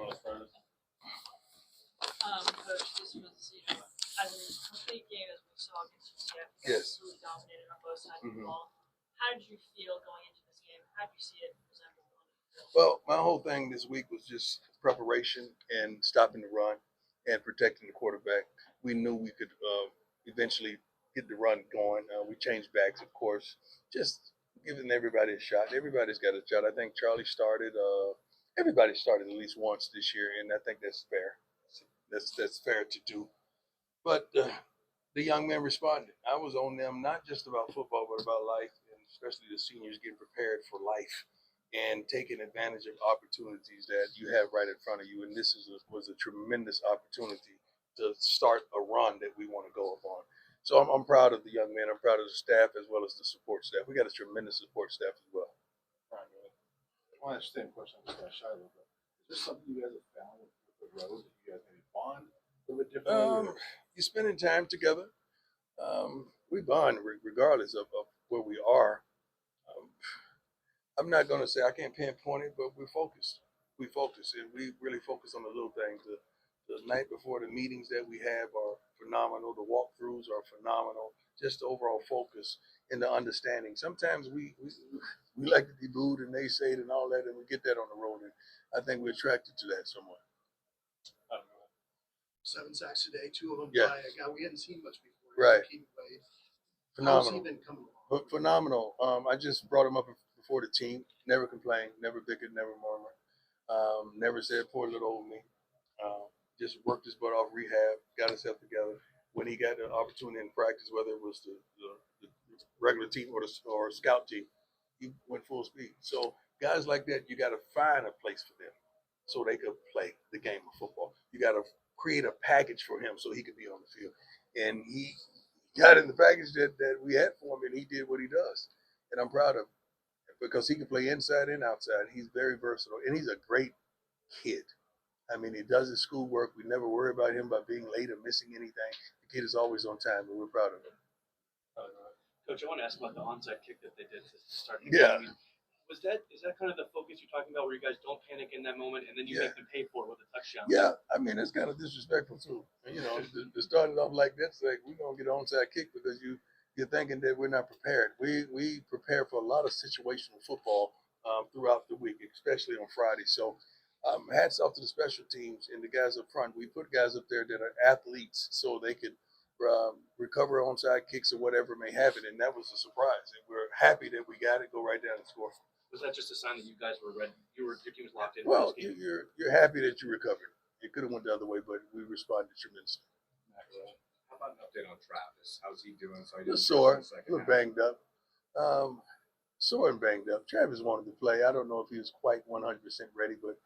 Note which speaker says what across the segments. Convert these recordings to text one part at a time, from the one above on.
Speaker 1: want to start us?
Speaker 2: Coach, this was, as a complete game as we saw against UCF, you
Speaker 3: Yes.
Speaker 2: absolutely dominated on both sides of the ball. How did you feel going into this game? How did you see it presented?
Speaker 3: Well, my whole thing this week was just preparation and stopping the run and protecting the quarterback. We knew we could eventually get the run going. We changed backs, of course, just giving everybody a shot. Everybody's got a shot. I think Charlie started. Everybody started at least once this year, and I think that's fair. That's fair to do. But the young men responded. I was on them not just about football, but about life, and especially the seniors getting prepared for life and taking advantage of opportunities that you have right in front of you. And this was a tremendous opportunity to start a run that we want to go upon. So I'm proud of the young men. I'm proud of the staff as well as the support staff. We got a tremendous support staff as well.
Speaker 1: Right, really. I want to understand the question. I'm just going to shy a little bit. Is there something you guys have found with the road that you guys maybe bond a little bit differently?
Speaker 3: You're spending time together. We bond regardless of where we are. I'm not going to say I can't pinpoint it, but we're focused. We focus, and we really focus on the little things. The night before the meetings that we have are phenomenal. The walkthroughs are phenomenal. Just the overall focus and the understanding. Sometimes we like to be booed and naysayed and all that, and we get that on the road. And I think we're attracted to that somewhat.
Speaker 4: 7 sacks today, 2 of them
Speaker 3: Yeah.
Speaker 4: by a guy we hadn't seen much before.
Speaker 3: Right.
Speaker 4: How's he
Speaker 3: Phenomenal.
Speaker 4: been coming along?
Speaker 3: Phenomenal. I just brought him up before the team. Never complained, never bickered, never murmured. Never said poor little old me. Just worked his butt off rehab, got himself together. When he got the opportunity in practice, whether it was the regular team or scout team, he went full speed. So guys like that, you got to find a place for them so they could play the game of football. You got to create a package for him so he could be on the field. And he got in the package that we had for him, and he did what he does. And I'm proud of him because he can play inside and outside. He's very versatile, and he's a great kid. I mean, he does his schoolwork. We never worry about him about being late or missing anything. The kid is always on time, and we're proud of him.
Speaker 5: Coach, I want to ask about the onside kick that they did to start the
Speaker 3: Yeah.
Speaker 5: game. Is that kind of the focus you're talking about, where you guys don't panic in that moment and then you make them pay for it with a touchdown?
Speaker 3: Yeah, I mean, it's kind of disrespectful too. To start it off like that, like we're gonna get an onside kick because you're thinking that we're not prepared. We prepare for a lot of situational football throughout the week, especially on Friday. So hats off to the special teams and the guys up front. We put guys up there that are athletes so they could recover onside kicks or whatever may happen, and that was a surprise. And we're happy that we got it. Go right down and score.
Speaker 5: Was that just a sign that you guys were ready? Your team was locked in?
Speaker 3: Well, you're happy that you recovered. It could have went the other way, but we responded tremendously.
Speaker 1: How about an update on Travis? How's he doing? So
Speaker 3: A little sore, a little banged up. Sore and banged up. Travis wanted to play. I don't know if he was quite 100% ready, but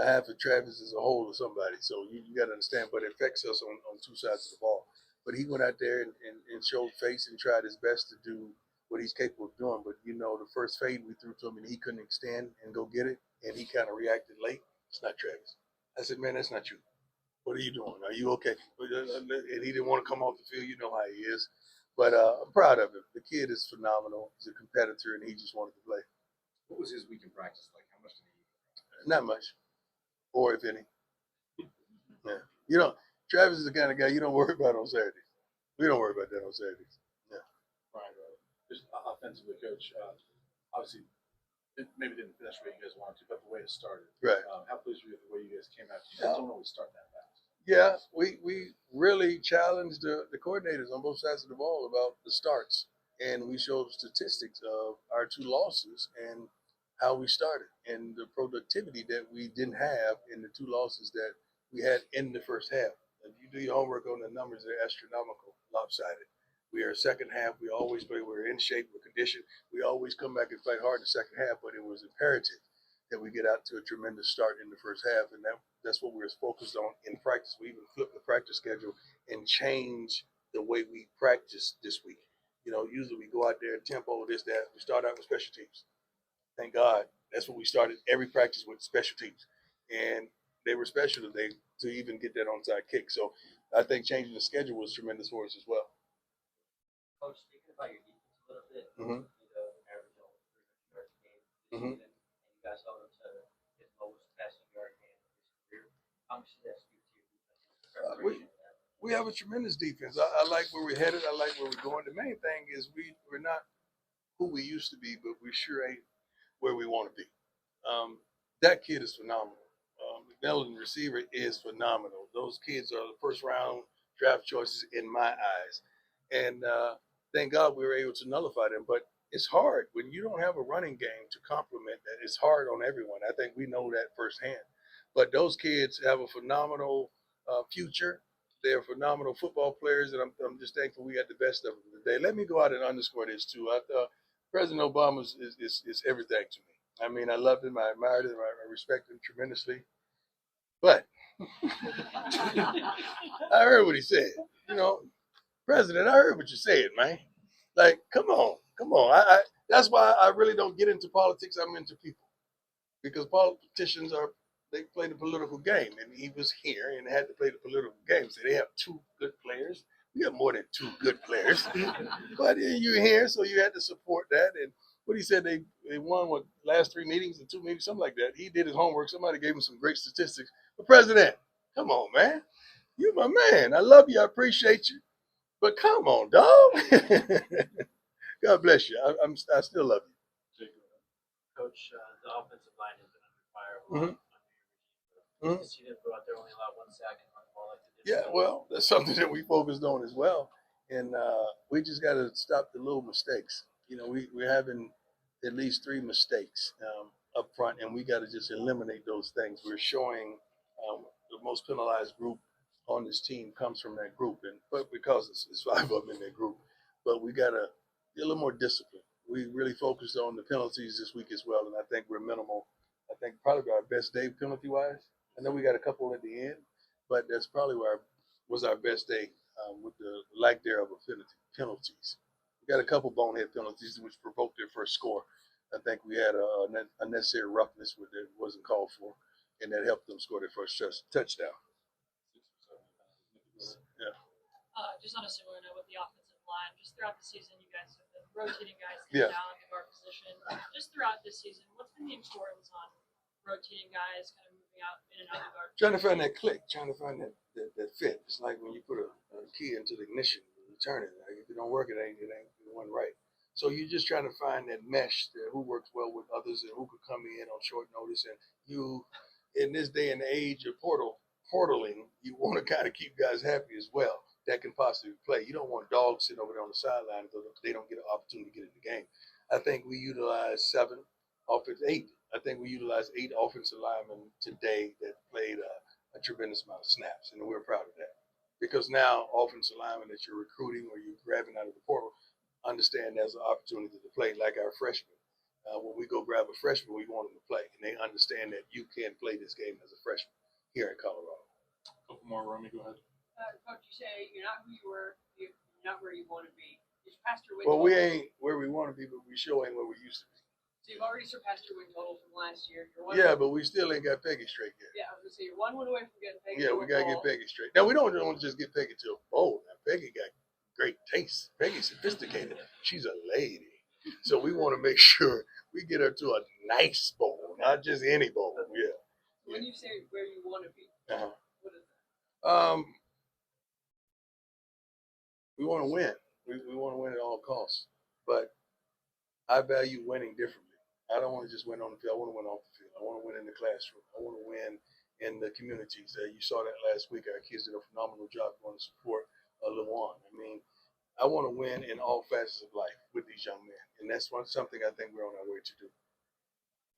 Speaker 3: half of Travis is a whole of somebody. So you got to understand, but it affects us on two sides of the ball. But he went out there and showed face and tried his best to do what he's capable of doing. But, the first fade we threw to him and he couldn't extend and go get it, and he kind of reacted late. It's not Travis. I said, man, that's not you. What are you doing? Are you okay? And he didn't want to come off the field. You know how he is. But I'm proud of him. The kid is phenomenal. He's a competitor, and he just wanted to play.
Speaker 1: What was his week in practice like? How much did he?
Speaker 3: Not much, or if any. Yeah. Travis is the kind of guy you don't worry about on Saturdays. We don't worry about that on Saturdays. Yeah.
Speaker 1: Right. Just offensively, Coach. Obviously, it maybe didn't finish where you guys wanted to, but the way it started.
Speaker 3: Right.
Speaker 1: How pleased were you with the way you guys came out? You guys don't always start that fast.
Speaker 3: Yeah, we really challenged the coordinators on both sides of the ball about the starts, and we showed statistics of our 2 losses and how we started and the productivity that we didn't have in the 2 losses that we had in the first half. If you do your homework on the numbers, they're astronomical, lopsided. We are second half. We always play. We're in shape. We're conditioned. We always come back and fight hard in the second half, but it was imperative that we get out to a tremendous start in the first half, and that's what we were focused on in practice. We even flipped the practice schedule and changed the way we practice this week. Usually we go out there, tempo, this, that. We start out with special teams. Thank God. That's what we started every practice with, special teams. And they were special today to even get that onside kick. So I think changing the schedule was tremendous for us as well.
Speaker 6: Coach, speaking about your defense a little bit, average over 300 yards a game this season, and you guys held them to his lowest passing yard game of his career. How much does that speak to your defense?
Speaker 3: We have a tremendous defense. I like where we're headed. I like where we're going. The main thing is we're not who we used to be, but we sure ain't where we want to be. That kid is phenomenal. McMillan, receiver, is phenomenal. Those kids are the first round draft choices in my eyes. And thank God we were able to nullify them. But it's hard when you don't have a running game to complement that. It's hard on everyone. I think we know that firsthand. But those kids have a phenomenal future. They're phenomenal football players, and I'm just thankful we got the best of them today. Let me go out and underscore this, too. President Obama is everything to me. I mean, I loved him, I admired him, I respect him tremendously. But I heard what he said. President, I heard what you said, man. Like, come on, come on. That's why I really don't get into politics. I'm into people because politicians they play the political game, and he was here and had to play the political game. So they have two good players. We have more than two good players, but you're here, so you had to support that. And what he said, they won what last 3 meetings and 2 meetings, something like that. He did his homework. Somebody gave him some great statistics. But President, come on, man, you my man. I love you. I appreciate you. But come on, dog. God bless you. I still love you.
Speaker 6: Coach, the offensive line has been under fire a lot.
Speaker 3: Mhm.
Speaker 6: You see them go out there, only allow 1 sack and run the ball like they did.
Speaker 3: Yeah, well, that's something that we focused on as well. And we just got to stop the little mistakes. We're having at least 3 mistakes up front, and we got to just eliminate those things. We're showing the most penalized group on this team comes from that group, but because it's 5 of them in that group. But we got to be a little more disciplined. We really focused on the penalties this week as well, and I think we're minimal. I think probably our best day penalty-wise. I know we got a couple at the end, but that's probably where was our best day with the lack thereof of penalties. We got a couple bonehead penalties which provoked their first score. I think we had a unnecessary roughness that wasn't called for, and that helped them score their first touchdown. Yeah.
Speaker 2: Just on a similar note with the offensive line, just throughout the season, you guys have been rotating guys down at the guard position. Just throughout this season, what's been the importance on rotating guys, kind of moving out in and out of the guard?
Speaker 3: Trying to find that click, trying to find that fit. It's like when you put a key into the ignition, you turn it. Like if it don't work, it ain't one right. So you're just trying to find that mesh that who works well with others and who could come in on short notice. And you, in this day and age of portaling, you want to kind of keep guys happy as well that can possibly play. You don't want dogs sitting over there on the sideline so they don't get an opportunity to get in the game. I think we utilize 8. I think we utilized 8 offensive linemen today that played a tremendous amount of snaps, and we're proud of that. Because now offensive linemen that you're recruiting or you're grabbing out of the portal understand there's an opportunity to play like our freshmen. When we go grab a freshman, we want them to play, and they understand that you can play this game as a freshman here in Colorado.
Speaker 1: A couple more, Romy, go ahead.
Speaker 7: Coach, you say you're not who you were, you're not where you want to be. You surpassed your win
Speaker 3: Well,
Speaker 7: total.
Speaker 3: we ain't where we want to be, but we sure ain't where we used to be.
Speaker 7: So you've already surpassed your win total from last year.
Speaker 3: But we still ain't got Peggy straight yet.
Speaker 7: Yeah, I was gonna say you're 1 win away from getting Peggy.
Speaker 3: Yeah, we gotta get Peggy straight. Now we don't want to just get Peggy to a bowl. Now Peggy got great taste. Peggy's sophisticated. She's a lady, so we want to make sure we get her to a nice bowl, not just any bowl. Yeah.
Speaker 7: When you say where you want to be, what is
Speaker 3: that? We want to win. We want to win at all costs. But I value winning differently. I don't want to just win on the field. I want to win off the field. I want to win in the classroom. I want to win in the communities. You saw that last week. Our kids did a phenomenal job going to support LeJuan. I mean, I want to win in all facets of life with these young men. And that's something I think we're on our way to do.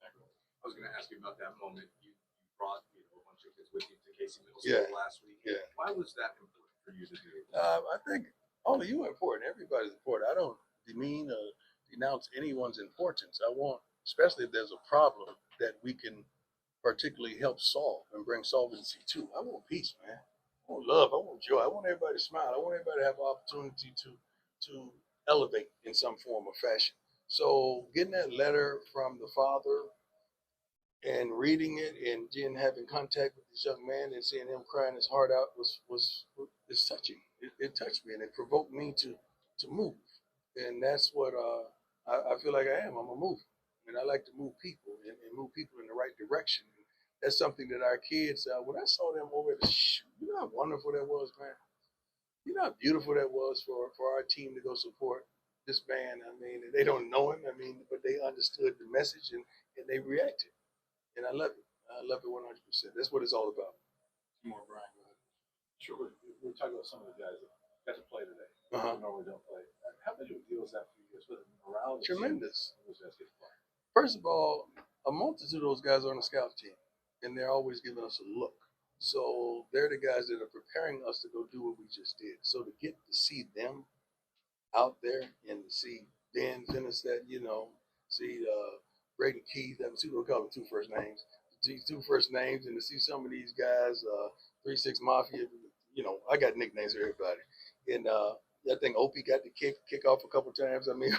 Speaker 1: I was going to ask you about that moment. You brought a bunch of kids with you to Casey Middle School last week.
Speaker 3: Yeah.
Speaker 1: Why was that important for you to do?
Speaker 3: I think all of you are important. Everybody's important. I don't demean or denounce anyone's importance. I want, especially if there's a problem that we can particularly help solve and bring solvency to. I want peace, man. I want love. I want joy. I want everybody to smile. I want everybody to have an opportunity to elevate in some form or fashion. So getting that letter from the father and reading it and then having contact with this young man and seeing him crying his heart out was touching. It touched me and it provoked me to move. And that's what I feel like I am. I'm a mover. And I like to move people and move people in the right direction. that's something that our kids, when I saw them over at the you know how wonderful that was, man. You know how beautiful that was for our team to go support this man. I mean, they don't know him. I mean, but they understood the message and they reacted. And I love it. I love it 100%. That's what it's all about.
Speaker 1: More Brian. Go ahead. Sure. We're talking about some of the guys that got to play today.
Speaker 3: Uh-huh.
Speaker 1: Normally don't play. How big of a deal is that for you guys? With the morale of the
Speaker 3: Tremendous.
Speaker 1: team, those guys get to play.
Speaker 3: First of all, a multitude of those guys are on the scout team, and they're always giving us a look. So they're the guys that are preparing us to go do what we just did. So to get to see them out there and to see Dan Finistat, see Braden Keith, I see we'll call them two first names. See two first names, and to see some of these guys, 3-6 Mafia, I got nicknames for everybody. And I think Opie got the kick off a couple times. I mean,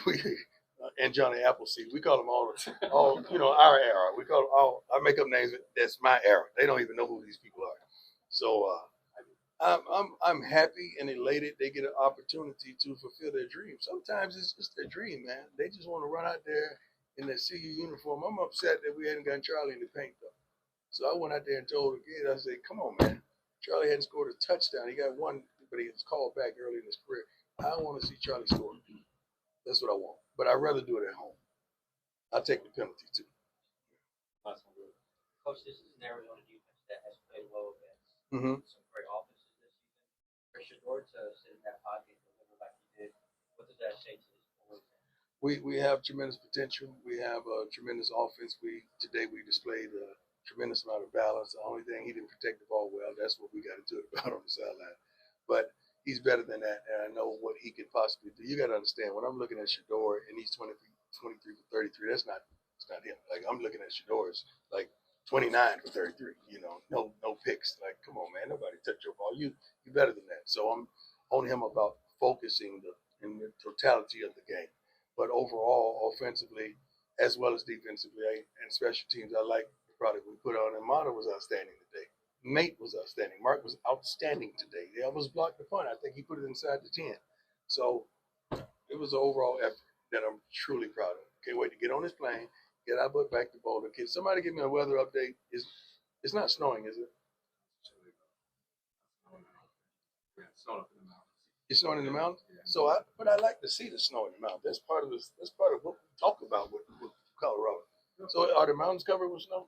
Speaker 3: and Johnny Appleseed. We call them all our era. We call them all. I make up names. That's my era. They don't even know who these people are. So I'm happy and elated. They get an opportunity to fulfill their dream. Sometimes it's just their dream, man. They just want to run out there in their CU uniform. I'm upset that we hadn't gotten Charlie in the paint though. So I went out there and told the kid, I said, "Come on, man. Charlie hadn't scored a touchdown. He got one, but he was called back early in his career. I want to see Charlie score. That's what I want. But I'd rather do it at home. I'll take the penalty too."
Speaker 1: Last one, really.
Speaker 6: Coach, this is an Arizona defense that has played well against
Speaker 3: Mm-hmm.
Speaker 6: some great offenses this season. For Shador to sit in that pocket and deliver like he did, what does that say to this boys?
Speaker 3: We have tremendous potential. We have a tremendous offense. Today we displayed a tremendous amount of balance. The only thing, he didn't protect the ball well. That's what we got to do about on the sideline. But he's better than that, and I know what he could possibly do. You got to understand, when I'm looking at Shador and he's 23 for 33, it's not him. Like, I'm looking at Shador's like 29 for 33. No picks. Like, come on, man, nobody touch your ball. You better than that. So I'm on him about focusing in the totality of the game. But overall, offensively as well as defensively and special teams, I like the product we put on. And Mata was outstanding today. Nate was outstanding. Mark was outstanding today. They almost blocked the punt. I think he put it inside the 10. So it was an overall effort that I'm truly proud of. Can't wait to get on this plane, get our butt back to Boulder. Can somebody give me a weather update? It's not snowing, is it?
Speaker 1: Yeah, it's not up in the mountains.
Speaker 3: It's snowing in the mountains?
Speaker 1: Yeah.
Speaker 3: So but I like to see the snow in the mountains. That's part of what we talk about with Colorado. So are the mountains covered with snow?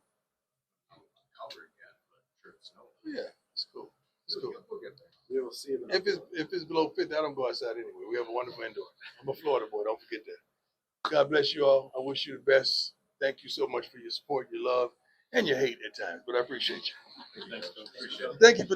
Speaker 1: Covered yet, but sure it's snow.
Speaker 3: Yeah, it's cool. It's cool.
Speaker 1: We'll get there. We will see it.
Speaker 3: If it's below 50, I don't go outside anyway. We have a wonderful indoor. I'm a Florida boy. Don't forget that. God bless you all. I wish you the best. Thank you so much for your support, your love, and your hate at times. But I appreciate you.
Speaker 1: Thanks, Coach. Appreciate it.
Speaker 3: Thank you for.